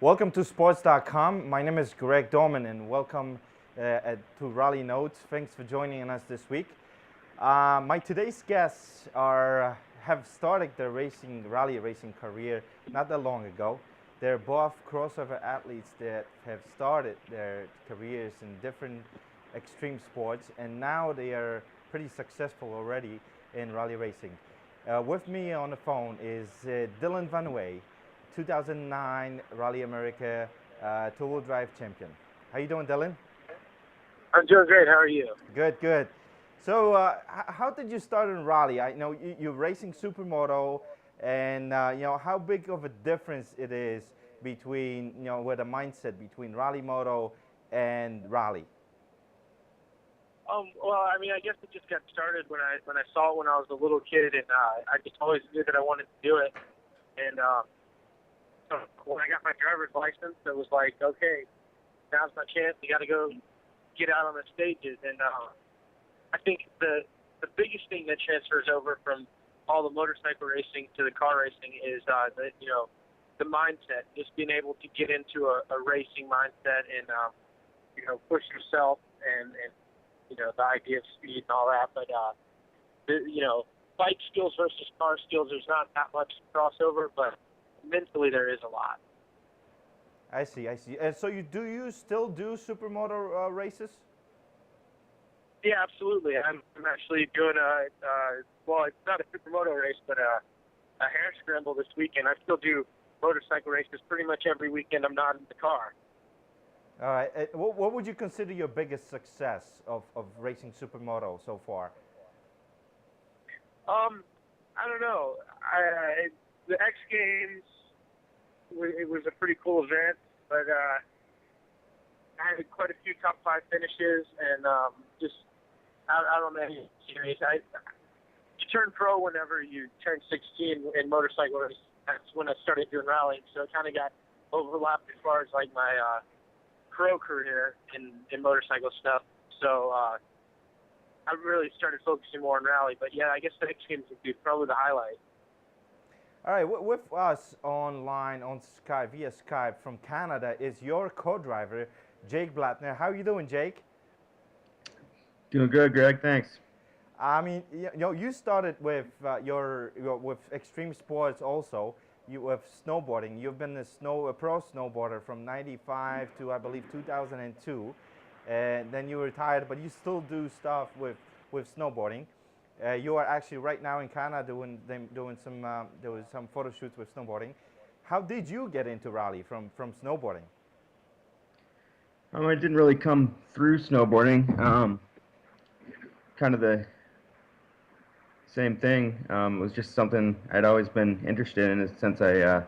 Welcome to sports.com. My name is Dorman and welcome to Rally Notes. Thanks for joining us this week. My today's guests have started their rally racing career not that long ago. They're both crossover athletes that have started their careers in different extreme sports, and now they are pretty successful already in rally racing. With me on the phone is Dillon VanWay, 2009 Rally America two-wheel drive champion. How you doing, Dillon? I'm doing great. How are you? Good, good. So, how did you start in rally? I know you're racing supermoto, and how big of a difference it is between with a mindset between rally moto and rally. Well, I mean, I guess it just got started when I saw it when I was a little kid, and I just always knew that I wanted to do it. And so when I got my driver's license, it was like, okay, now's my chance. You got to go get out on the stages. And I think the biggest thing that transfers over from all the motorcycle racing to the car racing is the mindset, just being able to get into a racing mindset and push yourself and the idea of speed and all that. But bike skills versus car skills, there's not that much crossover, but mentally there is a lot. I see, I see. And so you still do supermoto races? Yeah, absolutely. I'm actually doing well, it's not a supermoto race, but a hair scramble this weekend. I still do motorcycle races pretty much every weekend I'm not in the car. All right. What would you consider your biggest success of racing supermoto so far? I don't know. The X Games, it was a pretty cool event, but I had quite a few top 5 finishes, and just out on that series. You turn pro whenever you turn 16 in motorcycle race. That's when I started doing rallying, so it kind of got overlapped as far as like my pro career in motorcycle stuff. So I really started focusing more on rally. But yeah, I guess the X Games would be probably the highlight. All right, with us online on Skype, via Skype from Canada is your co-driver, Jake Blattner. How are you doing, Jake? Doing good, Greg. Thanks. I mean, you started with with extreme sports also. You with snowboarding. You've been a pro snowboarder from '95 to I believe 2002, and then you retired. But you still do stuff with snowboarding. You are actually right now in Canada doing some photo shoots with snowboarding. How did you get into rally from snowboarding? I didn't really come through snowboarding. Kind of the same thing. It was just something I'd always been interested in since I,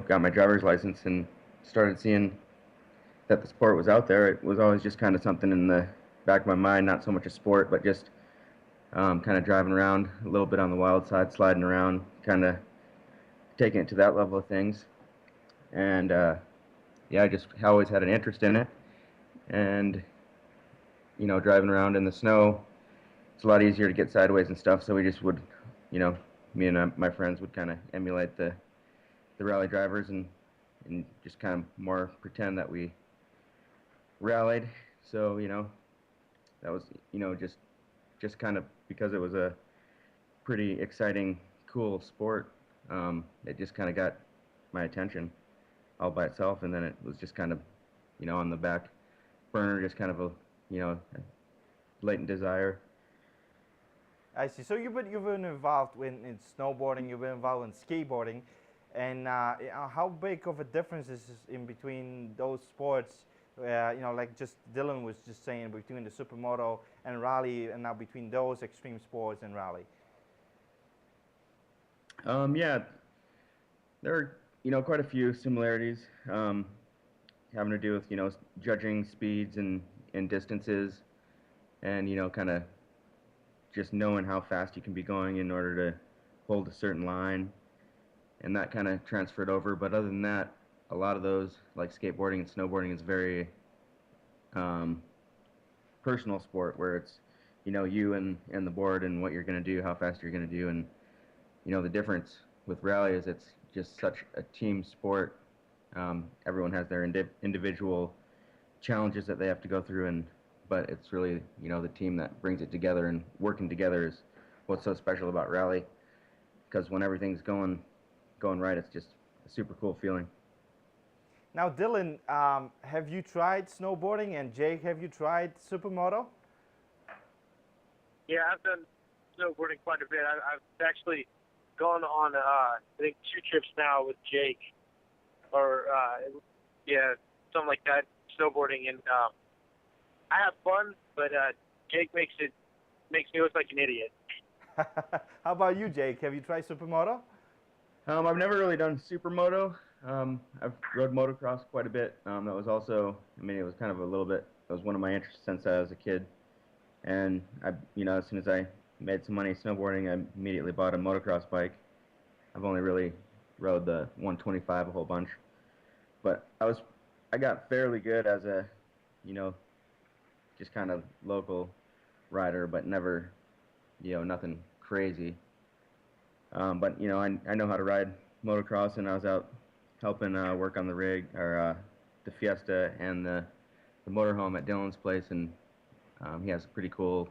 got my driver's license and started seeing that the sport was out there. It was always just kind of something in the back of my mind, not so much a sport, but just kind of driving around a little bit on the wild side, sliding around, kind of taking it to that level of things. And yeah, I just always had an interest in it. And driving around in the snow, it's a lot easier to get sideways and stuff. So we just would, me and my friends would kind of emulate the rally drivers and just kind of more pretend that we rallied. So that was just kind of because it was a pretty exciting, cool sport. It just kind of got my attention all by itself, and then it was just kind of on the back burner, just kind of a a latent desire. I see. So you've been involved in snowboarding. You've been involved in skateboarding, and how big of a difference is in between those sports? Like just Dillon was just saying, between the supermoto and rally, and now between those extreme sports and rally. Yeah, there are quite a few similarities having to do with judging speeds and distances, and kind of just knowing how fast you can be going in order to hold a certain line, and that kind of transferred over. But other than that, a lot of those, like skateboarding and snowboarding, is very personal sport, where it's you and the board and what you're going to do, how fast you're going to do. And the difference with rally is it's just such a team sport Everyone has their individual challenges that they have to go through, but it's really, the team that brings it together, and working together is what's so special about rally, because when everything's going right, it's just a super cool feeling. Now, Dillon, have you tried snowboarding? And Jake, have you tried supermoto? Yeah, I've done snowboarding quite a bit. I've actually gone on, I think, 2 trips now with Jake, or yeah, something like that, snowboarding, and I have fun, but Jake makes me look like an idiot. How about you, Jake? Have you tried supermoto? I've never really done supermoto. I've rode motocross quite a bit. That was also, it was kind of it was one of my interests since I was a kid. And as soon as I made some money snowboarding, I immediately bought a motocross bike. I've only really rode the 125 a whole bunch, but I got fairly good as a, just kind of local rider, but never, nothing crazy. But I know how to ride motocross, and I was out helping work on the rig, or the Fiesta and the motorhome at Dillon's place, and he has a pretty cool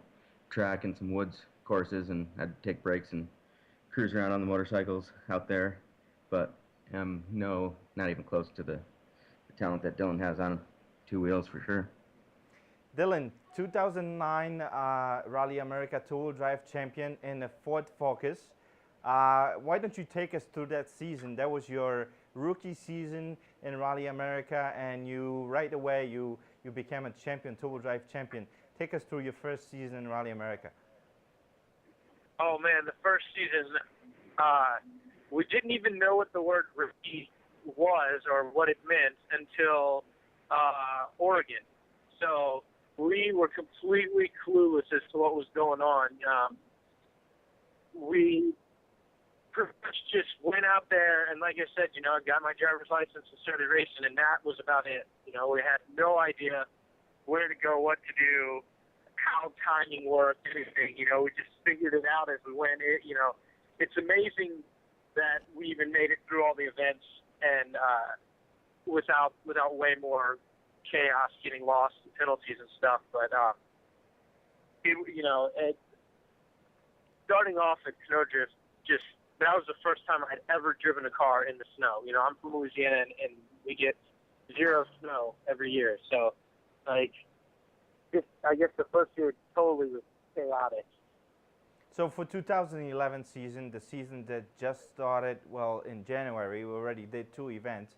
track and some woods courses, and I'd take breaks and cruise around on the motorcycles out there. But no, not even close to the talent that Dillon has on 2 wheels for sure. Dillon, 2009 Rally America two-wheel drive champion in the Ford Focus. Why don't you take us through that season? That was your rookie season in Rally America, and you right away you became a champion, two-wheel drive champion. Take us through your first season in Rally America. Oh man, the first season, we didn't even know what the word rookie was or what it meant until Oregon. So we were completely clueless as to what was going on. We pretty much just went out there, and like I said, I got my driver's license and started racing, and that was about it. We had no idea where to go, what to do, how timing worked, anything. We just figured it out as we went. It's amazing that we even made it through all the events and without way more chaos, getting lost and penalties and stuff. But starting off at Snowdrift, that was the first time I'd ever driven a car in the snow. I'm from Louisiana, and we get 0 snow every year. So, I guess the first year totally was chaotic. So for 2011 season, the season that just started, well, in January, we already did 2 events.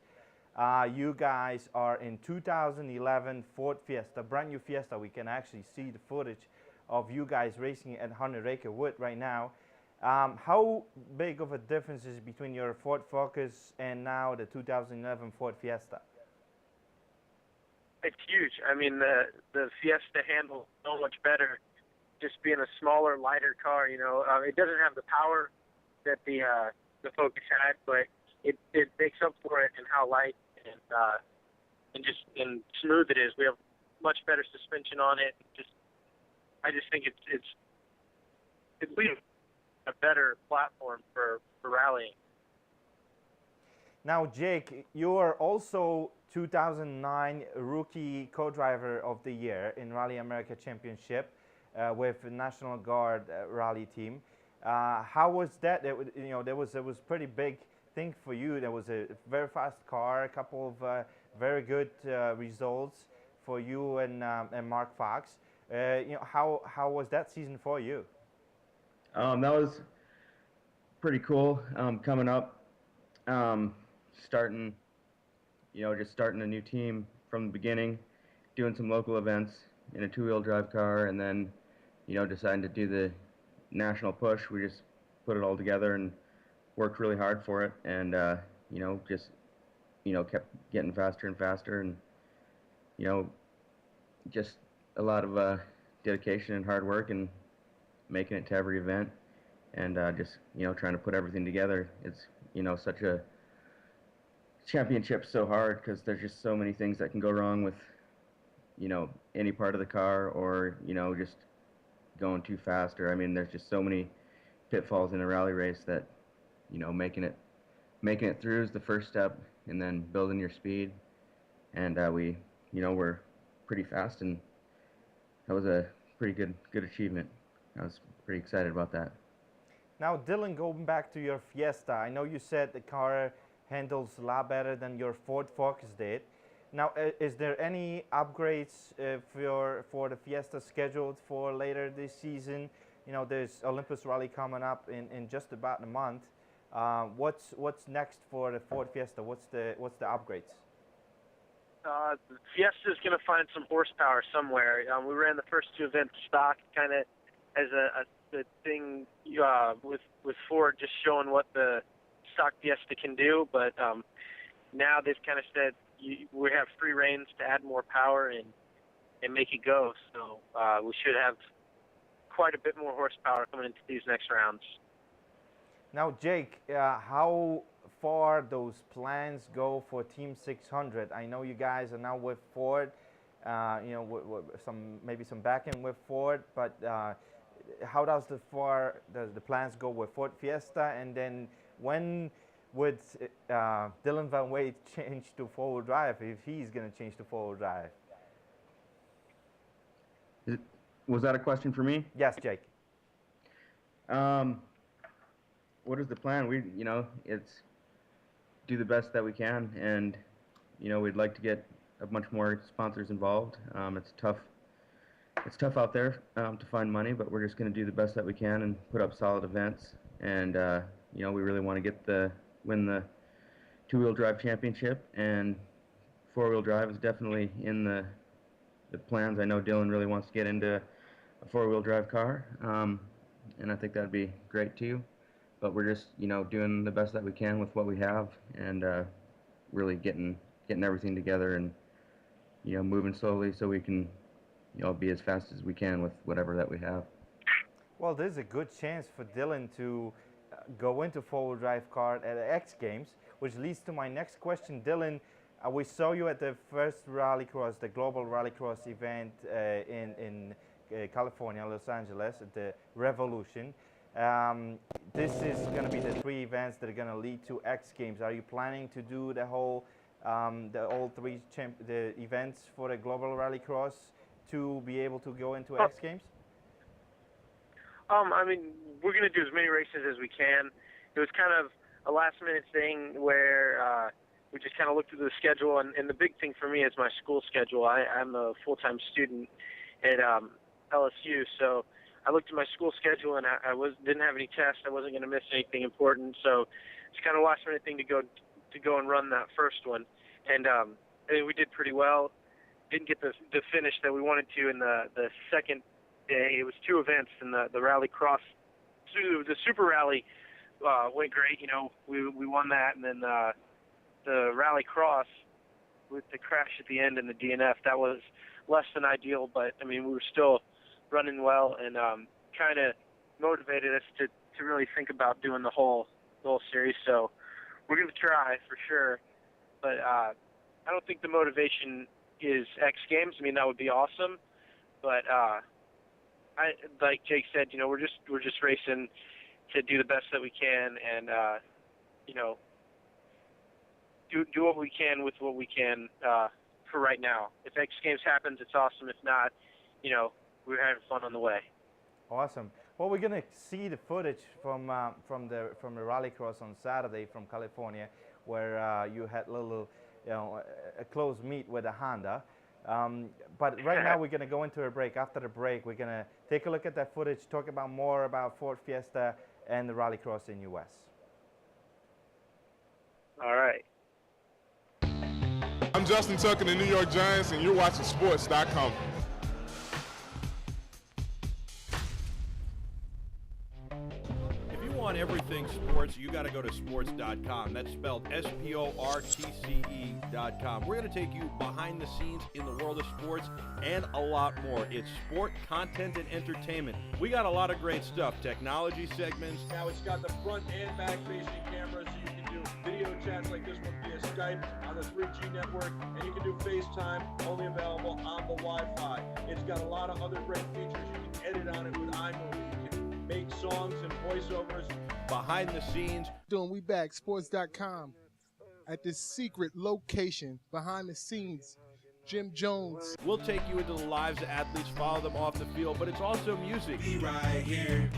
You guys are in 2011 Ford Fiesta, brand new Fiesta. We can actually see the footage of you guys racing at 100 Acre Wood right now. How big of a difference is between your Ford Focus and now the 2011 Ford Fiesta? It's huge. I mean, the Fiesta handles so much better, just being a smaller, lighter car. It doesn't have the power that the Focus had, but it makes up for it in how light and smooth it is. We have much better suspension on it. I just think it's a better platform for rallying. Now, Jake, you are also 2009 Rookie Co-Driver of the Year in Rally America Championship with the National Guard rally team. How was that? There was a pretty big thing for you. There was a very fast car, a couple of very good results for you and Mark Fox. How was that season for you? That was pretty cool. Coming up, starting a new team from the beginning, doing some local events in a 2-wheel drive car, and then, deciding to do the national push. We just put it all together and worked really hard for it, and kept getting faster and faster, and just a lot of dedication and hard work, and making it to every event, and just trying to put everything together. It's such a championship's so hard because there's just so many things that can go wrong with any part of the car, or just going too fast, or there's just so many pitfalls in a rally race that making it through is the first step, and then building your speed. And we, we're pretty fast, and that was a pretty good achievement. I was pretty excited about that. Now, Dillon, going back to your Fiesta, I know you said the car handles a lot better than your Ford Focus did. Now, is there any upgrades for the Fiesta scheduled for later this season? You know, there's Olympus Rally coming up in just about a month. What's next for the Ford Fiesta? What's the upgrades? The Fiesta is going to find some horsepower somewhere. We ran the first two events stock, kind of as a thing with Ford, just showing what the stock Fiesta can do. But now they've kind of said we have free reins to add more power and make it go. So we should have quite a bit more horsepower coming into these next rounds. Now, Jake, how far those plans go for Team 600? I know you guys are now with Ford, with maybe some backing with Ford, but how does the plans go with Ford Fiesta? And then when would Dillon VanWay change to four-wheel drive, if he's going to change to four-wheel drive? Was that a question for me? Yes, Jake. What is the plan? It's do the best that we can, and we'd like to get a bunch more sponsors involved. It's tough out there to find money, but we're just going to do the best that we can and put up solid events. And we really want to win the two-wheel drive championship, and four-wheel drive is definitely in the plans. I know Dillon really wants to get into a four-wheel drive car, and I think that'd be great too. But we're just doing the best that we can with what we have, and really getting everything together, and moving slowly so we can be as fast as we can with whatever that we have. Well, there's a good chance for Dillon to go into four-wheel drive car at the X Games, which leads to my next question. Dillon, we saw you at the first Rallycross, the Global Rallycross event in California, Los Angeles, at the Revolution. This is going to be the three events that are going to lead to X Games. Are you planning to do all three events for the Global Rallycross to be able to go into X Games? I mean, we're going to do as many races as we can. It was kind of a last-minute thing where we just kind of looked at the schedule, and the big thing for me is my school schedule. I'm a full-time student at LSU, so I looked at my school schedule, and I didn't have any tests. I wasn't going to miss anything important, so it's kind of a last-minute thing to go and run that first one. And I mean, we did pretty well. Didn't get the finish that we wanted to in the second day. It was two events, and the Rallycross, the Super Rally went great. We won that, and then the Rallycross with the crash at the end and the DNF, that was less than ideal, but I mean, we were still running well, and kind of motivated us to really think about doing the whole series. So we're going to try for sure, but I don't think the motivation is X Games. I mean, that would be awesome, but like Jake said, we're just racing to do the best that we can, and do what we can with what we can for right now. If X Games happens, it's awesome. If not, we're having fun on the way. Awesome. Well, we're gonna see the footage from the Rallycross on Saturday from California, where you had a close meet with a Honda. But right now we're gonna go into a break. After the break, we're gonna take a look at that footage, talk about more about Ford Fiesta and the Rallycross in US. All right. I'm Justin Tucker, the New York Giants, and you're watching Sports.com. On everything sports, you got to go to sports.com. That's spelled SPORTCE.com. We're going to take you behind the scenes in the world of sports and a lot more. It's sport, content, and entertainment. We got a lot of great stuff. Technology segments. Now it's got the front and back facing cameras, so you can do video chats like this one via Skype on the 3G network, and you can do FaceTime, only available on the Wi-Fi. It's got a lot of other great features. You can edit on it with iMovie. Make songs and voiceovers. Behind the scenes. We back, sports.com. at this secret location behind the scenes. Jim Jones. We'll take you into the lives of athletes, follow them off the field, but it's also music. Be right here,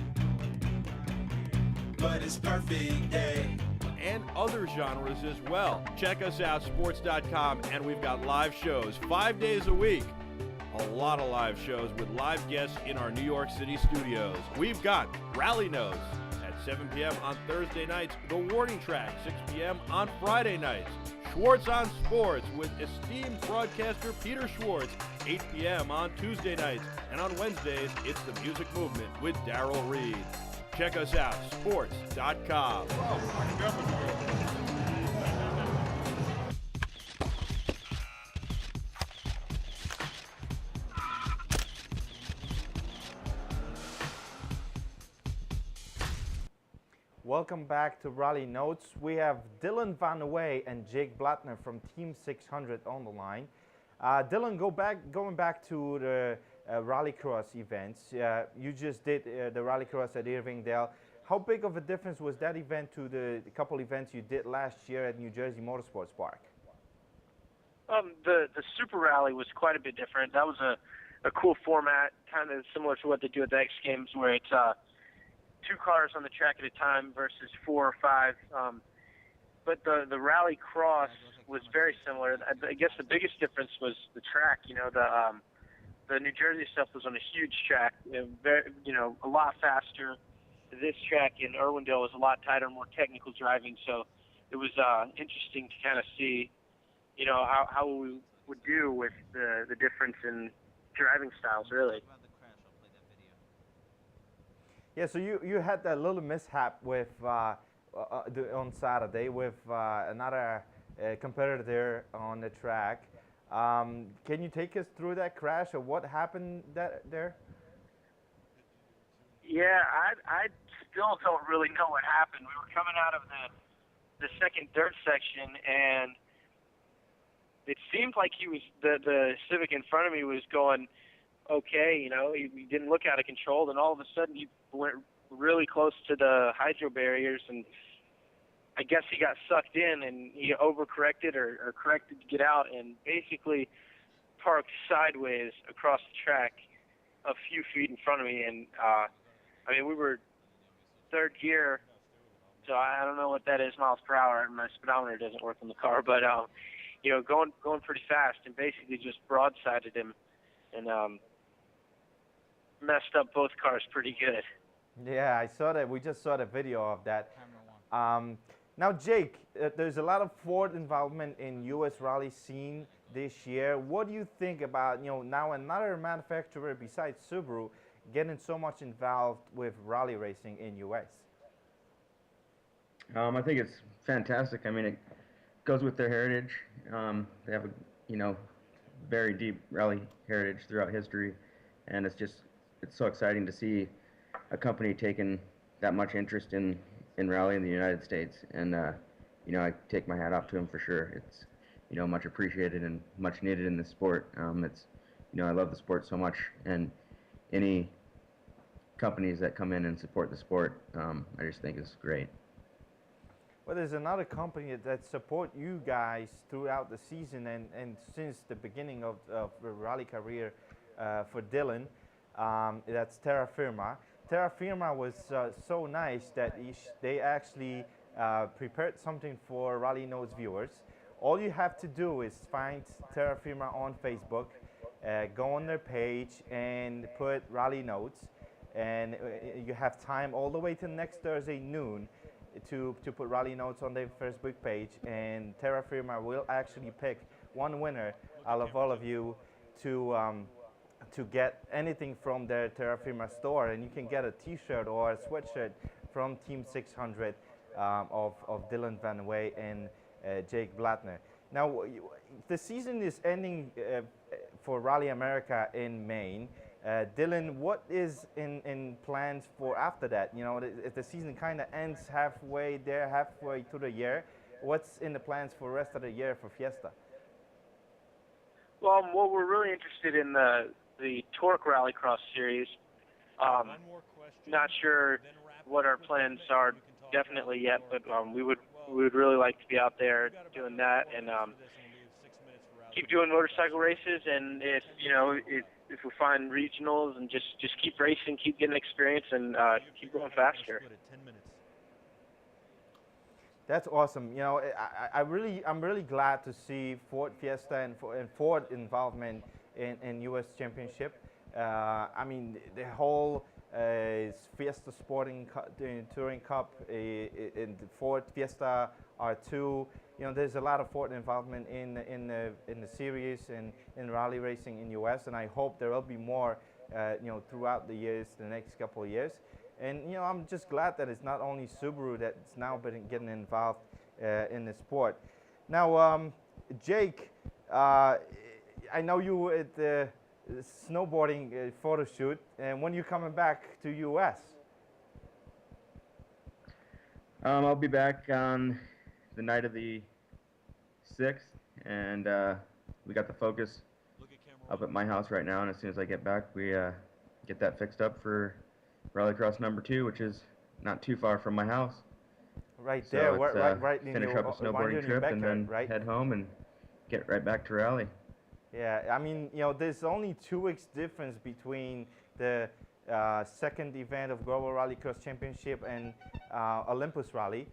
but it's perfect day. And other genres as well. Check us out, sports.com, and we've got live shows 5 days a week. A lot of live shows with live guests in our New York City studios. We've got Rally Notes at 7 p.m. on Thursday nights, The Warning Track, 6 p.m. on Friday nights, Schwartz on Sports with esteemed broadcaster Peter Schwartz, 8 p.m. on Tuesday nights, and on Wednesdays, it's The Music Movement with Darryl Reed. Check us out, sports.com. Welcome back to Rally Notes. We have Dillon VanWay and Jake Blattner from Team 600 on the line. Dillon, going back to the Rallycross events. You just did the Rallycross at Irvingdale. How big of a difference was that event to the couple events you did last year at New Jersey Motorsports Park? The Super Rally was quite a bit different. That was a cool format, kind of similar to what they do at the X Games, where it's 2 cars on the track at a time versus 4 or 5. But the Rally Cross was very similar. I guess the biggest difference was the track. You know, the New Jersey stuff was on a huge track, a lot faster. This track in Irwindale was a lot tighter, more technical driving. So it was interesting to kind of see, how we would do with the difference in driving styles, really. Yeah, so you had that little mishap with on Saturday with another competitor on the track. Can you take us through that crash or what happened there? Yeah, I still don't really know what happened. We were coming out of the second dirt section, and it seemed like the Civic in front of me was going okay, he didn't look out of control, and all of a sudden he went really close to the hydro barriers, and I guess he got sucked in, and he overcorrected or corrected to get out, and basically parked sideways across the track a few feet in front of me, and we were third gear, so I don't know what that is miles per hour, and my speedometer doesn't work in the car, but going pretty fast, and basically just broadsided him, and messed up both cars pretty good. Yeah, I saw that. We just saw the video of that. Now, Jake, there's a lot of Ford involvement in U.S. rally scene this year. What do you think about, now another manufacturer besides Subaru getting so much involved with rally racing in U.S.? I think it's fantastic. It goes with their heritage. They have a, very deep rally heritage throughout history, and it's so exciting to see a company taking that much interest in rally in the United States, and I take my hat off to them for sure. It's much appreciated and much needed in the sport. It's I love the sport so much, and any companies that come in and support the sport, I just think is great. Well, there's another company that support you guys throughout the season and since the beginning of the rally career for Dillon. That's Terra Firma. Terra Firma was so nice that they actually prepared something for Rally Notes viewers. All you have to do is find Terra Firma on Facebook, go on their page and put Rally Notes, and you have time all the way to next Thursday noon to put Rally Notes on their Facebook page, and Terra Firma will actually pick one winner out of all of you to get anything from their Terra Firma store, and you can get a t-shirt or a sweatshirt from Team 600 of Dillon VanWay and Jake Blattner. Now, the season is ending for Rally America in Maine. Dillon, what is in plans for after that? If the season kind of ends halfway through the year, what's in the plans for the rest of the year for Fiesta? Well, we're really interested in the Torque Rallycross series. Not sure what our plans are definitely yet, but we would we would really like to be out there doing that and keep doing motorcycle races. And if we find regionals and just keep racing, keep getting experience, and keep going faster. That's awesome. I'm really glad to see Ford Fiesta and Ford involvement in U.S. Championship. I mean, the whole Fiesta Touring Cup in the Ford Fiesta R2. There's a lot of Ford involvement in the series and in rally racing in U.S. And I hope there will be more, throughout the years, the next couple of years. And I'm just glad that it's not only Subaru that's now been getting involved in the sport. Now, Jake, I know you at the snowboarding photo shoot, and when you coming back to US? I'll be back on the night of the 6th, and we got the Focus up at my house right now, and as soon as I get back, we get that fixed up for Rallycross number 2, which is not too far from my house. Right So there, it's, right in finish your, up a snowboarding trip and then head home and get right back to rally. Yeah, I mean, there's only 2 weeks difference between the second event of Global Rallycross Championship and Olympus Rally.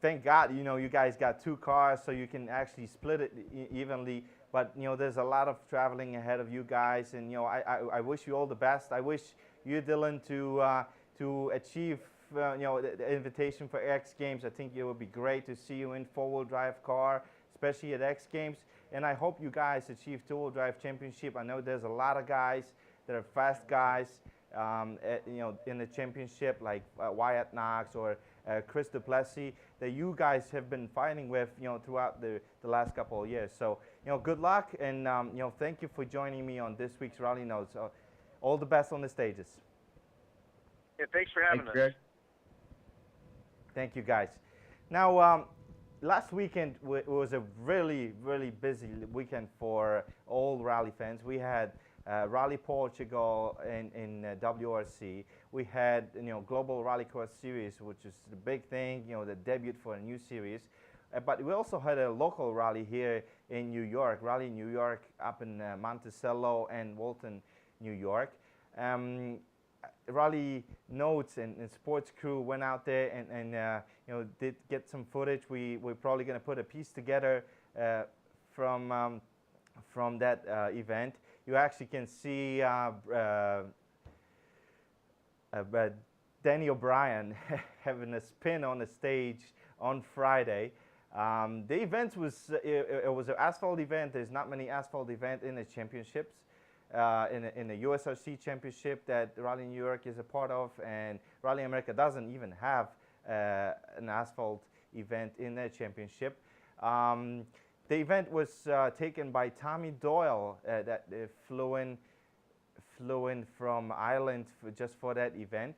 Thank God, you guys got 2 cars, so you can actually split it evenly. But there's a lot of traveling ahead of you guys, and I wish you all the best. I wish you, Dillon, to achieve the invitation for X Games. I think it would be great to see you in 4-wheel drive car, especially at X Games. And I hope you guys achieve 2-wheel drive championship. I know there's a lot of guys that are fast guys, in the championship, like Wyatt Knox or Chris Duplessis, that you guys have been fighting with, throughout the last couple of years. So, good luck, and thank you for joining me on this week's Rally Notes. All the best on the stages. Yeah, thanks for having Thanks, us. Greg. Thank you, guys. Now, last weekend was a really, really busy weekend for all rally fans. We had Rally Portugal in WRC. We had Global Rallycross Series, which is the big thing, the debut for a new series. But we also had a local rally here in New York, Rally New York, up in Monticello and Walton, New York. Rally Notes and sports crew went out there and did get some footage. We're probably going to put a piece together from that event. You actually can see Danny O'Brien having a spin on the stage on Friday. The event was it was an asphalt event. There's not many asphalt events in the championships. In the USRC championship that Rally New York is a part of, and Rally America doesn't even have an asphalt event in their championship. The event was taken by Tommy Doyle that flew in from Ireland just for that event.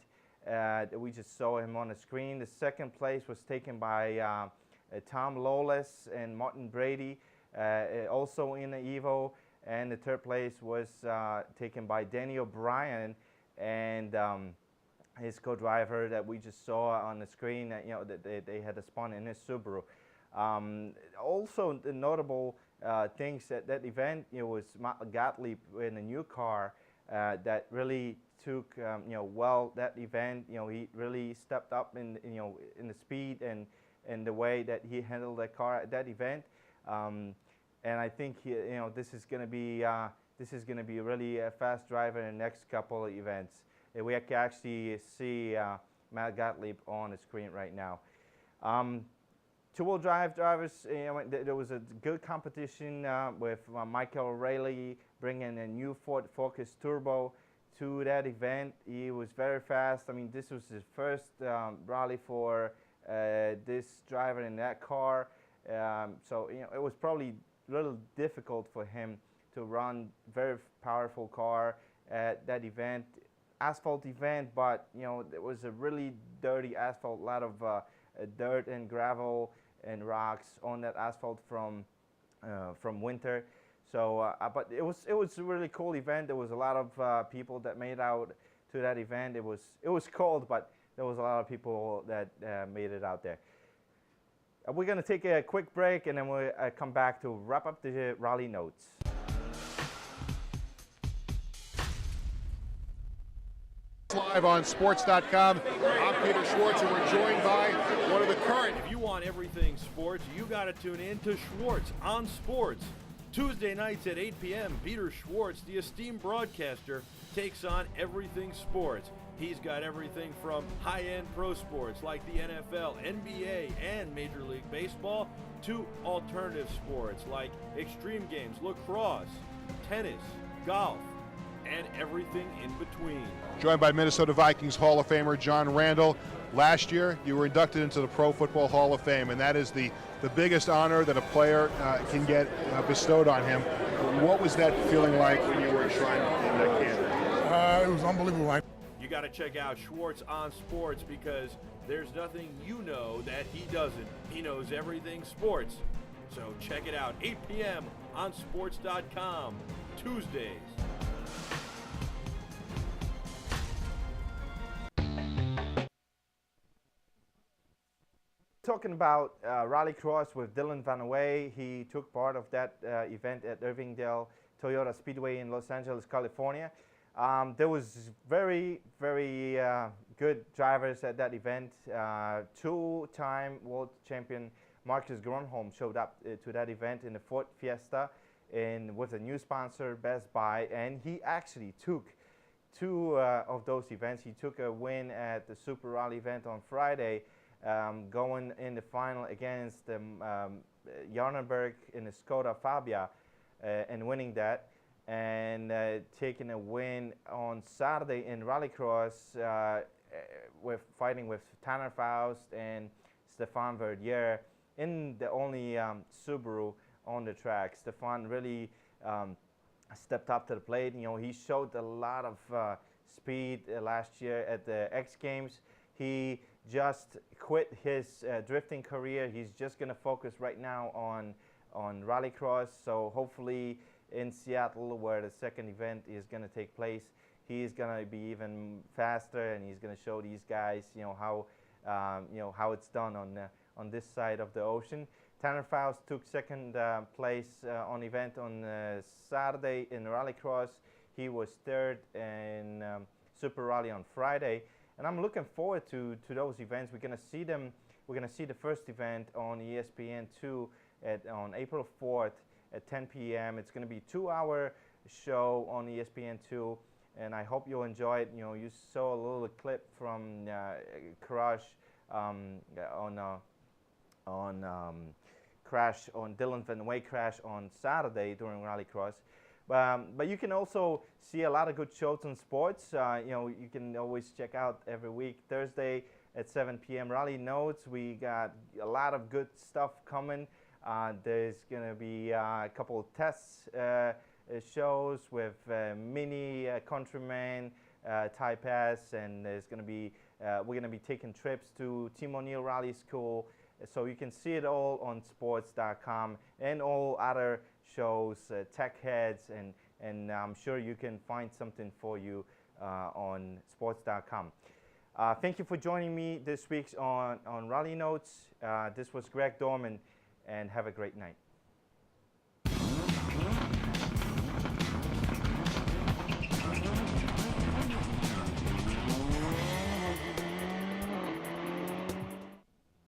We just saw him on the screen. The second place was taken by Tom Lawless and Martin Brady, also in the Evo. And the third place was taken by Danny O'Brien and his co-driver that we just saw on the screen. That they had a spun in his Subaru. Also, the notable things at that event, was Matt Gottlieb in a new car that really took well that event. He really stepped up in in the speed and the way that he handled that car at that event. And I think this is going to be really a fast driver in the next couple of events. We can actually see Matt Gottlieb on the screen right now. Two-wheel drive drivers, there was a good competition with Michael O'Reilly bringing a new Ford Focus Turbo to that event. He was very fast. I mean, this was his first rally for this driver in that car. So it was probably a little difficult for him to run very powerful car at that event, asphalt event, but it was a really dirty asphalt, a lot of dirt and gravel and rocks on that asphalt from winter. So, but it was a really cool event. There was a lot of people that made out to that event. It was cold, but there was a lot of people that made it out there. We're going to take a quick break, and then we'll come back to wrap up the rally notes. Live on sports.com. I'm Peter Schwartz, and we're joined by one of the current. If you want everything sports, you got to tune in to Schwartz on Sports. Tuesday nights at 8 p.m., Peter Schwartz, the esteemed broadcaster, takes on everything sports. He's got everything from high-end pro sports like the NFL, NBA, and Major League Baseball to alternative sports like extreme games, lacrosse, tennis, golf, and everything in between. Joined by Minnesota Vikings Hall of Famer John Randall. Last year, you were inducted into the Pro Football Hall of Fame, and that is the biggest honor that a player can get bestowed on him. What was that feeling like when you were enshrined in that candidate? It was unbelievable. You got to check out Schwartz on Sports because there's nothing you know that he doesn't. He knows everything sports. So check it out, 8 p.m. on sports.com, Tuesdays. Talking about Rallycross with Dillon VanWay. He took part of that event at Irvingdale Toyota Speedway in Los Angeles, California. There was very good drivers at that event. Two-time world champion Marcus Grönholm showed up to that event in the Ford Fiesta with a new sponsor, Best Buy, and he actually took two of those events. He took a win at the Super Rally event on Friday, going in the final against Jarnenberg in the Skoda Fabia and winning that, and taking a win on Saturday in Rallycross with fighting with Tanner Faust and Stefan Verdier in the only Subaru on the track. Stefan really stepped up to the plate. You know, he showed a lot of speed last year at the X Games. He just quit his drifting career. He's just going to focus right now on Rallycross. So hopefully in Seattle, where the second event is going to take place, he's going to be even faster, and he's going to show these guys, you know, how it's done on this side of the ocean. Tanner Faust took second place on event on Saturday in Rallycross. He was third in Super Rally on Friday. And I'm looking forward to those events. We're going to see them. We're going to see the first event on ESPN2 on April 4th at 10 p.m. It's going to be a 2-hour show on ESPN2, and I hope you'll enjoy it. You know, you saw a little clip from Crash on Dillon VanWay crash on Saturday during Rallycross. But you can also see a lot of good shows on sports. You know, you can always check out every week, Thursday at 7 p.m. Rally Notes. We got a lot of good stuff coming. There's going to be a couple of test shows with Mini Countryman, Ty Pass, and there's going to be we're going to be taking trips to Tim O'Neill Rally School. So you can see it all on sports.com and all other shows, Tech Heads, and I'm sure you can find something for you on sports.com. Thank you for joining me this week on Rally Notes. This was Greg Dorman, and have a great night.